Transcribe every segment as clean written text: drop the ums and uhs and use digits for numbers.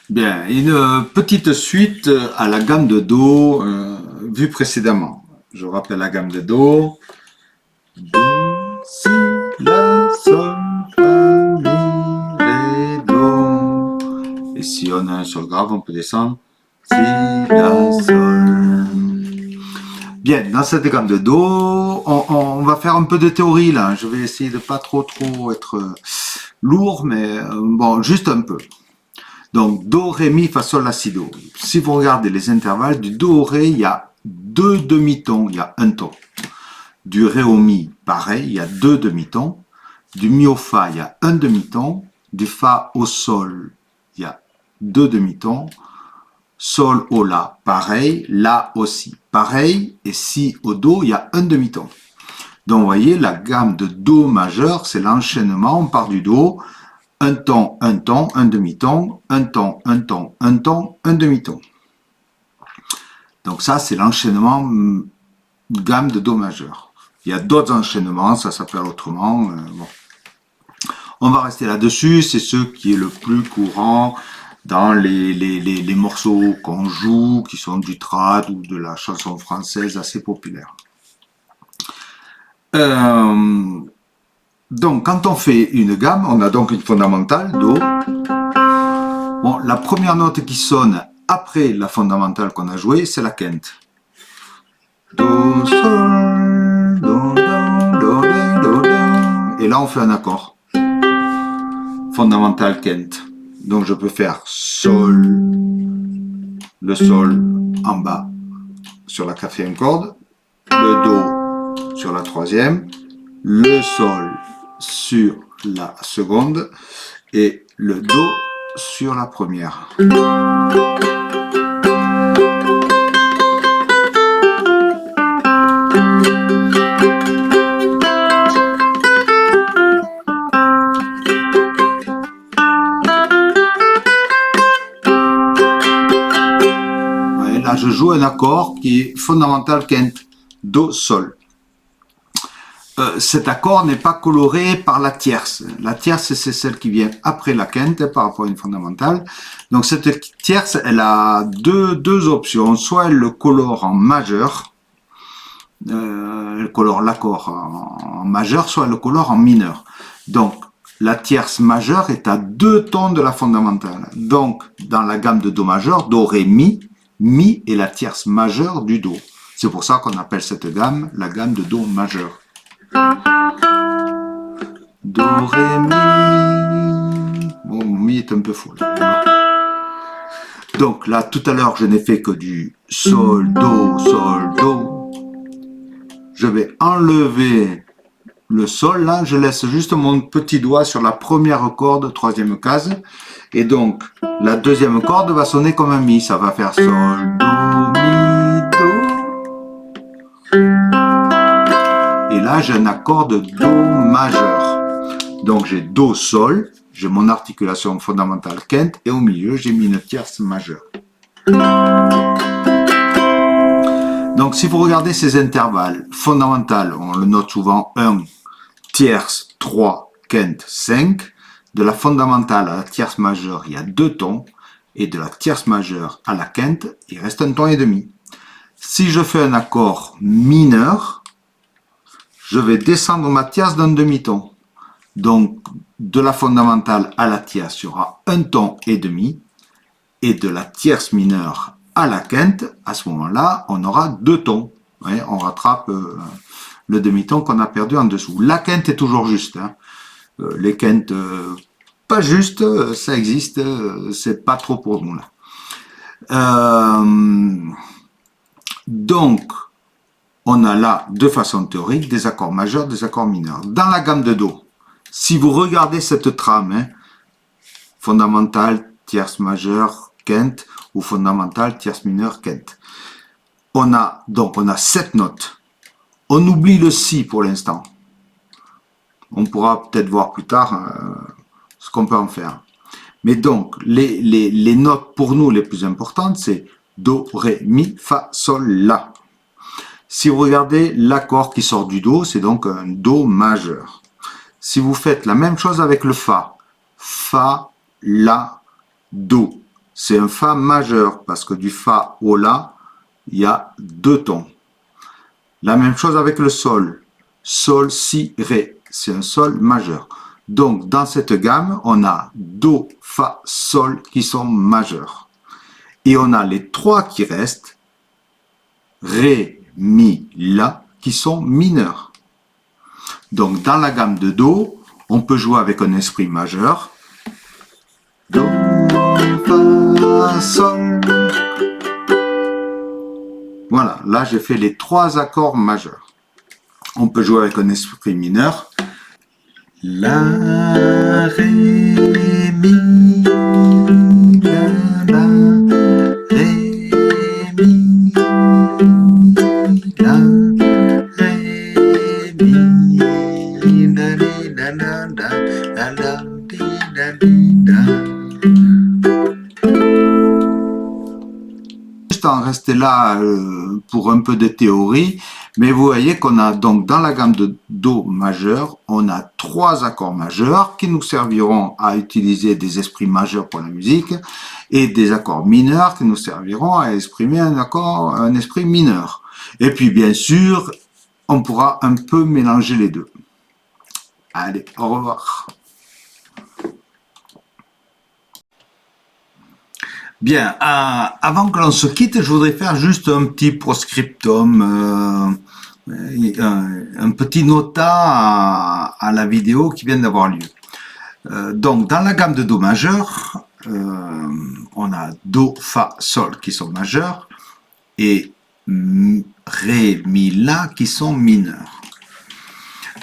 Bien, une petite suite à la gamme de Do vue précédemment. Je rappelle la gamme de Do. Do, Si, La, Sol, Fa, Mi, Ré, Do. Et si on a un Sol grave, on peut descendre. Si, La, Sol. Bien, dans cette gamme de Do, on va faire un peu de théorie là. Je vais essayer de pas trop être lourd, mais bon, juste un peu. Donc, Do, Ré, Mi, Fa, Sol, La, Si, Do. Si vous regardez les intervalles, du Do au Ré, il y a deux demi-tons, il y a un ton. Du Ré au Mi, pareil, il y a deux demi-tons. Du Mi au Fa, il y a un demi-ton. Du Fa au Sol, il y a deux demi-tons. Sol au La, pareil. La aussi, pareil. Et Si au Do, il y a un demi-ton. Donc, vous voyez, la gamme de Do majeur, c'est l'enchaînement. On part du Do, un ton, un demi-ton, un ton, un ton, un ton, un demi-ton. Donc ça, c'est l'enchaînement gamme de Do majeur. Il y a d'autres enchaînements, ça s'appelle autrement. Bon. On va rester là-dessus, c'est ce qui est le plus courant dans les morceaux qu'on joue, qui sont du trad ou de la chanson française assez populaire. Donc, quand on fait une gamme, on a donc une fondamentale, Do. Bon, la première note qui sonne après la fondamentale qu'on a jouée, c'est la quinte. Do, sol, do, do, do, do, do. Et là, on fait un accord. Fondamental quinte. Donc, je peux faire sol, le sol en bas sur la quatrième corde, le do sur la troisième, le sol sur la seconde et le do sur la première. Et là, je joue un accord qui est fondamental quinte, do, sol. Cet accord n'est pas coloré par la tierce. La tierce, c'est celle qui vient après la quinte par rapport à une fondamentale. Donc cette tierce, elle a deux options. Soit elle le colore en majeur, elle colore l'accord en majeur, soit elle le colore en mineur. Donc la tierce majeure est à deux tons de la fondamentale. Donc dans la gamme de Do majeur, Do, Ré, Mi, Mi est la tierce majeure du Do. C'est pour ça qu'on appelle cette gamme la gamme de Do majeur. Do, Ré, Mi. Bon, Mi est un peu fou. Là. Donc là, tout à l'heure, je n'ai fait que du Sol, Do, Sol, Do. Je vais enlever le Sol. Là, je laisse juste mon petit doigt sur la première corde, troisième case. Et donc, la deuxième corde va sonner comme un Mi. Ça va faire Sol, Do, Mi, Do. Et là, j'ai un accord de Do majeur. Donc, j'ai Do, Sol, j'ai mon articulation fondamentale quinte, et au milieu, j'ai mis une tierce majeure. Donc, si vous regardez ces intervalles fondamentales, on le note souvent 1, tierce, 3, quinte, 5. De la fondamentale à la tierce majeure, il y a deux tons, et de la tierce majeure à la quinte, il reste un ton et demi. Si je fais un accord mineur, je vais descendre ma tierce d'un demi-ton. Donc, de la fondamentale à la tierce, il y aura un ton et demi. Et de la tierce mineure à la quinte, à ce moment-là, on aura deux tons. Ouais, on rattrape le demi-ton qu'on a perdu en dessous. La quinte est toujours juste. Hein. Les quintes pas justes, ça existe. C'est pas trop pour nous là. Donc, on a là, de façon théorique, des accords majeurs, des accords mineurs. Dans la gamme de Do, si vous regardez cette trame, hein, fondamentale, tierce majeure, quinte, ou fondamentale, tierce mineure, quinte. On a 7 notes. On oublie le Si pour l'instant. On pourra peut-être voir plus tard ce qu'on peut en faire. Mais donc, les notes pour nous les plus importantes, c'est Do, Ré, Mi, Fa, Sol, La. Si vous regardez l'accord qui sort du Do, c'est donc un Do majeur. Si vous faites la même chose avec le Fa, Fa, La, Do, c'est un Fa majeur, parce que du Fa au La, il y a 2 tons. La même chose avec le Sol. Sol, Si, Ré, c'est un Sol majeur. Donc, dans cette gamme, on a Do, Fa, Sol qui sont majeurs. Et on a les 3 qui restent, Ré, Mi, La, qui sont mineurs. Donc, dans la gamme de Do, on peut jouer avec un esprit majeur. Do, Fa, Sol. Voilà, là j'ai fait les 3 accords majeurs. On peut jouer avec un esprit mineur. La, Ré, Mi, La, La, Ré, Mi, La, Ré, Mi, La, La, La, La, La, La, La. Juste en rester là pour un peu de théorie, mais vous voyez qu'on a donc dans la gamme de Do majeur, on a 3 accords majeurs qui nous serviront à utiliser des esprits majeurs pour la musique et des accords mineurs qui nous serviront à exprimer un esprit mineur. Et puis bien sûr, on pourra un peu mélanger les deux. Allez, au revoir. Bien, avant que l'on se quitte, je voudrais faire juste un petit proscriptum, un petit nota à la vidéo qui vient d'avoir lieu. Donc, dans la gamme de Do majeur, on a Do, Fa, Sol qui sont majeurs et Ré, Mi, La qui sont mineurs.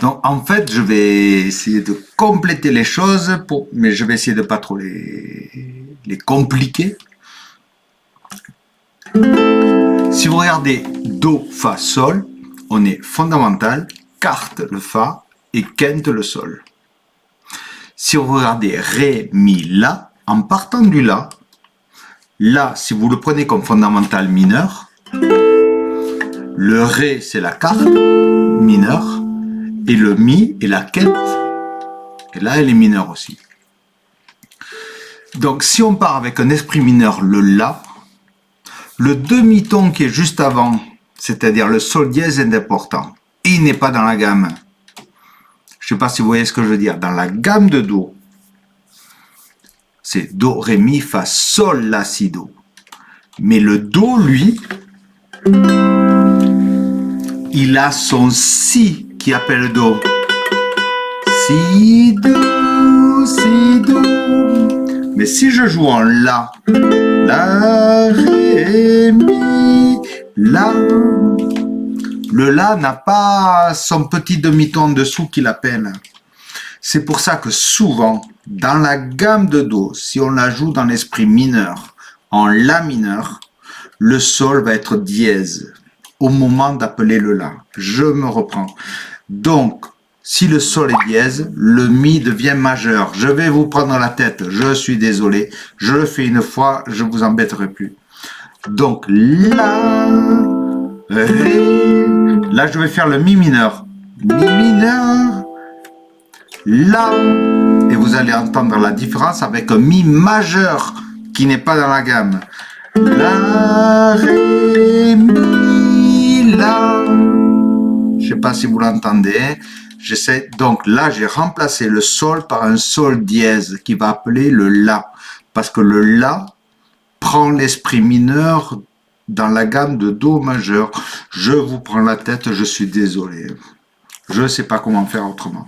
Donc, en fait, je vais essayer de compléter les choses, mais je vais essayer de pas trop les compliquer. Si vous regardez Do, Fa, Sol, on est fondamental, quarte le Fa et quinte le Sol. Si vous regardez Ré, Mi, La, en partant du La, La, si vous le prenez comme fondamental mineur, le Ré, c'est la quarte mineure, et le Mi est la quinte, et là, elle est mineure aussi. Donc, si on part avec un esprit mineur, le La, le demi-ton qui est juste avant, c'est-à-dire le Sol dièse, est important. Il n'est pas dans la gamme. Je ne sais pas si vous voyez ce que je veux dire. Dans la gamme de Do, c'est Do, Ré, Mi, Fa, Sol, La, Si, Do. Mais le Do, lui, il a son Si qui appelle Do. Si, Do, Si, Do. Mais si je joue en La, La, Ré, Mi, La, le La n'a pas son petit demi-ton en dessous qu'il appelle. C'est pour ça que souvent, dans la gamme de Do, si on la joue dans l'esprit mineur, en La mineur, le Sol va être dièse au moment d'appeler le La. Je me reprends. Donc, si le Sol est dièse, le Mi devient majeur. Je vais vous prendre la tête, je suis désolé. Je le fais une fois, je ne vous embêterai plus. Donc, La, Ré. Là, je vais faire le Mi mineur. Mi mineur, La. Et vous allez entendre la différence avec un Mi majeur qui n'est pas dans la gamme. La, Ré, Mi, La. Je ne sais pas si vous l'entendez. J'essaie. Donc là, j'ai remplacé le Sol par un Sol dièse qui va appeler le La. Parce que le La prend l'esprit mineur dans la gamme de Do majeur. Je vous prends la tête, je suis désolé. Je ne sais pas comment faire autrement.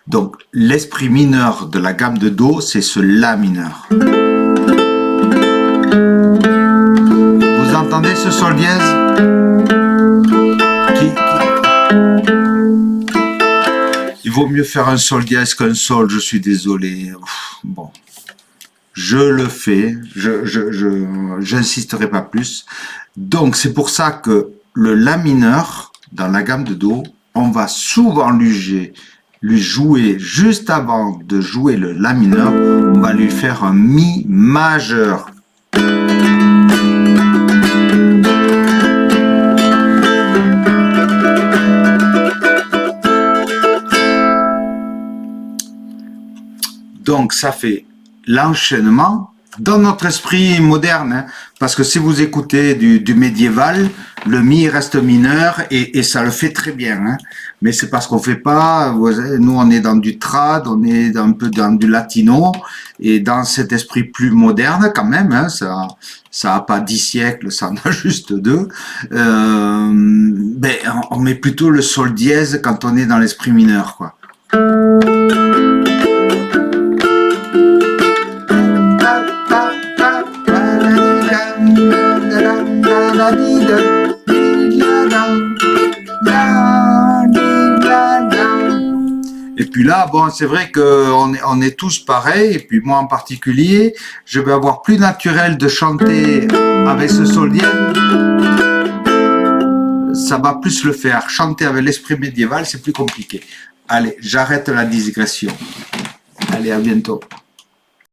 Donc, l'esprit mineur de la gamme de Do, c'est ce La mineur. Vous entendez ce Sol dièse ? Il vaut mieux faire un Sol dièse qu'un Sol, je suis désolé. Bon. Je le fais, j'insisterai pas plus. Donc, c'est pour ça que le La mineur, dans la gamme de Do, on va souvent lui jouer, juste avant de jouer le La mineur, on va lui faire un Mi majeur. Donc, ça fait l'enchaînement dans notre esprit moderne, hein, parce que si vous écoutez du médiéval, le mi reste mineur et ça le fait très bien. Hein. Mais c'est parce qu'on fait pas, nous on est dans du trad, on est un peu dans du latino et dans cet esprit plus moderne quand même. Hein, ça a pas 10 siècles, ça en a juste 2. Ben on met plutôt le sol dièse quand on est dans l'esprit mineur, quoi. Et puis là, bon, c'est vrai qu'on est tous pareils, et puis moi en particulier, je vais avoir plus naturel de chanter avec ce sol dièse. Ça va plus le faire. Chanter avec l'esprit médiéval, c'est plus compliqué. Allez, j'arrête la digression. Allez, à bientôt.